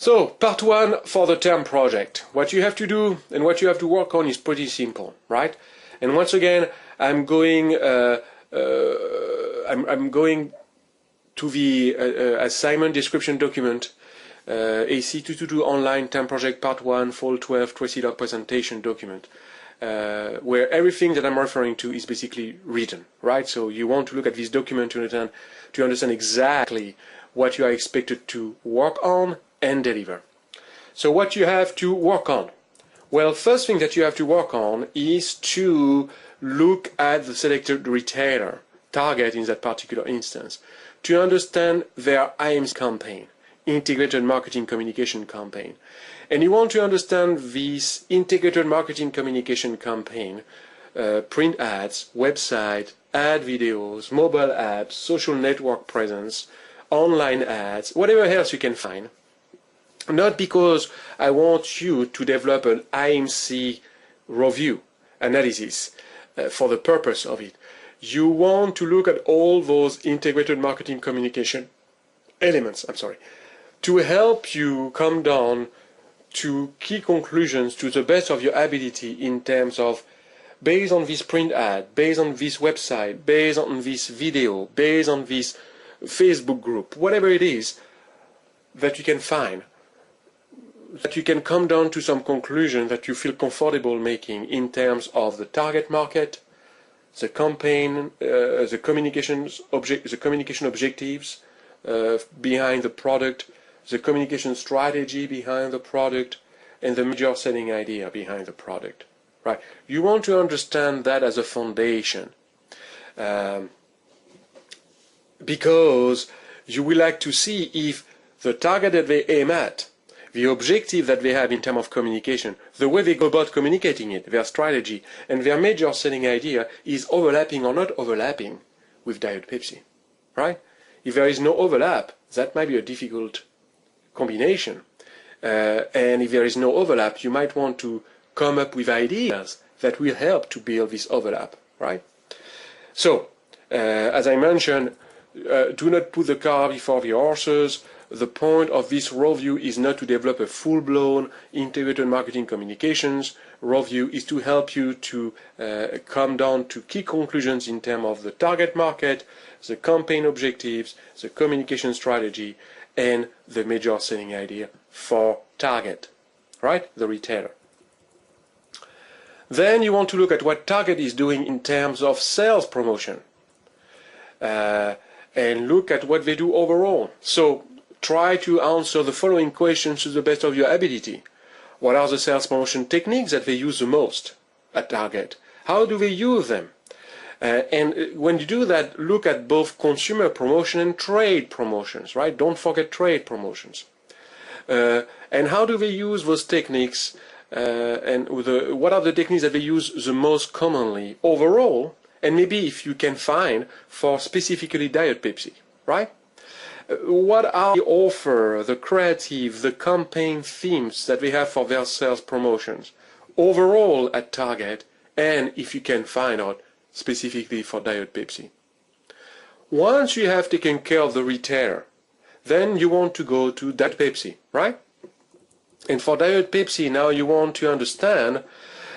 So, part one for the term project. What you have to do and what you have to work on is pretty simple, right? And once again, I'm going to the assignment description document, AC222 online term project part 1, fall 12, Tracy log presentation document, where everything that I'm referring to is basically written, right? So you want to look at this document to understand exactly what you are expected to work on and deliver. So what you have to work on? Well, first thing that you have to work on is to look at the selected retailer, target in that particular instance, to understand their IMC campaign, integrated marketing communication campaign. And you want to understand this integrated marketing communication campaign, print ads, website, ad videos, mobile apps, social network presence, online ads, whatever else you can find. Not because I want you to develop an IMC review analysis for the purpose of it. You want to look at all those integrated marketing communication elements, to help you come down to key conclusions to the best of your ability in terms of, based on this print ad, based on this website, based on this video, based on this Facebook group, whatever it is that you can find, that you can come down to some conclusion that you feel comfortable making in terms of the target market, the campaign, the communication objectives behind the product, the communication strategy behind the product, and the major selling idea behind the product. Right? You want to understand that as a foundation, because you will like to see if the target that they aim at, the objective that they have in terms of communication, the way they go about communicating it, their strategy, and their major selling idea is overlapping or not overlapping with Diet Pepsi, right? If there is no overlap, that might be a difficult combination. And if there is no overlap, you might want to come up with ideas that will help to build this overlap, right? So, as I mentioned, do not put the cart before the horses. The point of this review is not to develop a full-blown integrated marketing communications. Review is to help you to come down to key conclusions in terms of the target market, the campaign objectives, the communication strategy, and the major selling idea for target, right? The retailer. Then you want to look at what target is doing in terms of sales promotion, and look at what they do overall. So try to answer the following questions to the best of your ability. What are the sales promotion techniques that they use the most at Target? How do they use them? And when you do that, look at both consumer promotion and trade promotions, right? Don't forget trade promotions. And how do they use those techniques, and what are the techniques that they use the most commonly overall, and maybe if you can find for specifically Diet Pepsi, right? What are the offer, the creative, the campaign themes that we have for their sales promotions overall at Target, and if you can find out specifically for Diet Pepsi. Once you have taken care of the retailer, then you want to go to Diet Pepsi, right? And for Diet Pepsi, now you want to understand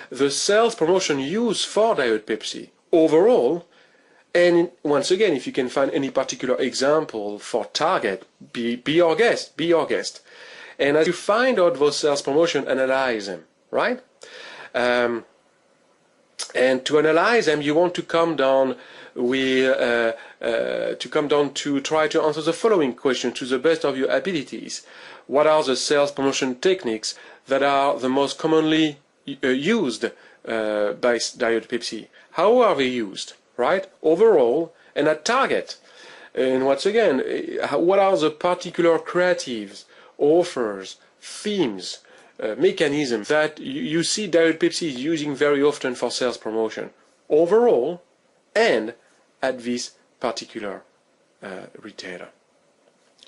the sales promotion used for Diet Pepsi overall. And once again, if you can find any particular example for Target, be your guest, be your guest. And as you find out those sales promotion, analyze them, right? And to analyze them, you want to come down to try to answer the following question to the best of your abilities. What are the sales promotion techniques that are the most commonly used by Diet Pepsi? How are they used? Right, overall, and at Target. And once again, what are the particular creatives, offers, themes, mechanisms that you see Diet Pepsi is using very often for sales promotion, overall, and at this particular retailer.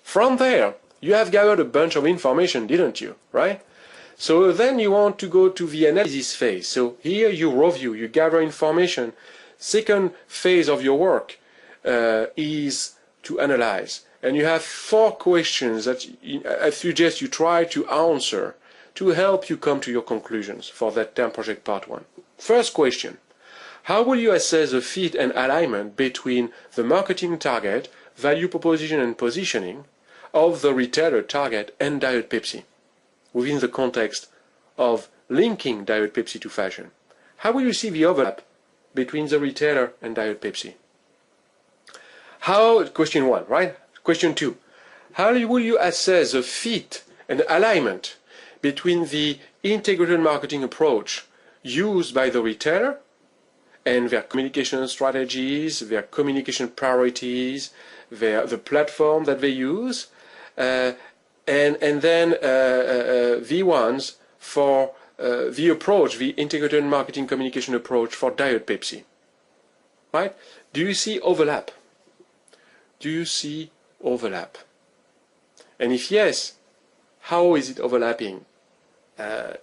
From there, you have gathered a bunch of information, didn't you, right? So then you want to go to the analysis phase. So here you review, you gather information. Second phase of your work is to analyze. and you have 4 questions that I suggest you try to answer to help you come to your conclusions for that TAM project part 1. First question: how will you assess the fit and alignment between the marketing target, value proposition and positioning of the retailer target and Diet Pepsi within the context of linking Diet Pepsi to fashion? How will you see the overlap between the retailer and Diet Pepsi? Question 1, right? Question 2: how will you assess the fit and alignment between the integrated marketing approach used by the retailer and their communication strategies, their communication priorities, the platform that they use, and then the ones for the approach, the integrated marketing communication approach for Diet Pepsi, right? Do you see overlap? Do you see overlap? And if yes, how is it overlapping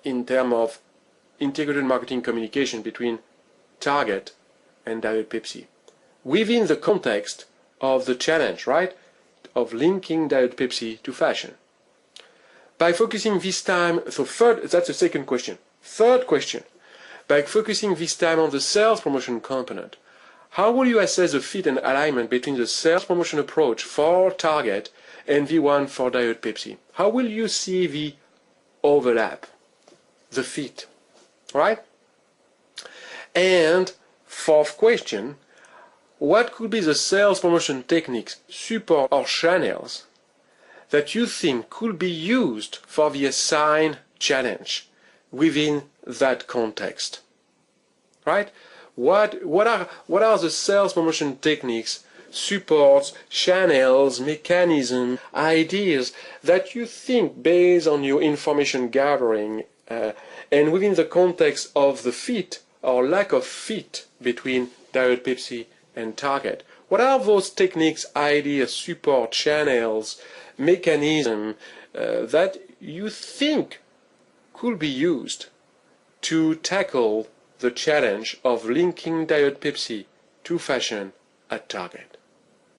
in terms of integrated marketing communication between Target and Diet Pepsi within the context of the challenge, right, of linking Diet Pepsi to fashion? By focusing this time, that's the second question. Third question: by focusing this time on the sales promotion component, how will you assess the fit and alignment between the sales promotion approach for Target and the one for Diet Pepsi? How will you see the overlap, the fit, right? And fourth question: what could be the sales promotion techniques, support or channels that you think could be used for the assigned challenge within that context, right? What are the sales promotion techniques, supports, channels, mechanisms, ideas that you think, based on your information gathering and within the context of the fit or lack of fit between Diet Pepsi and Target, what are those techniques, ideas, support, channels, mechanisms that you think could be used to tackle the challenge of linking Diet Pepsi to fashion at Target?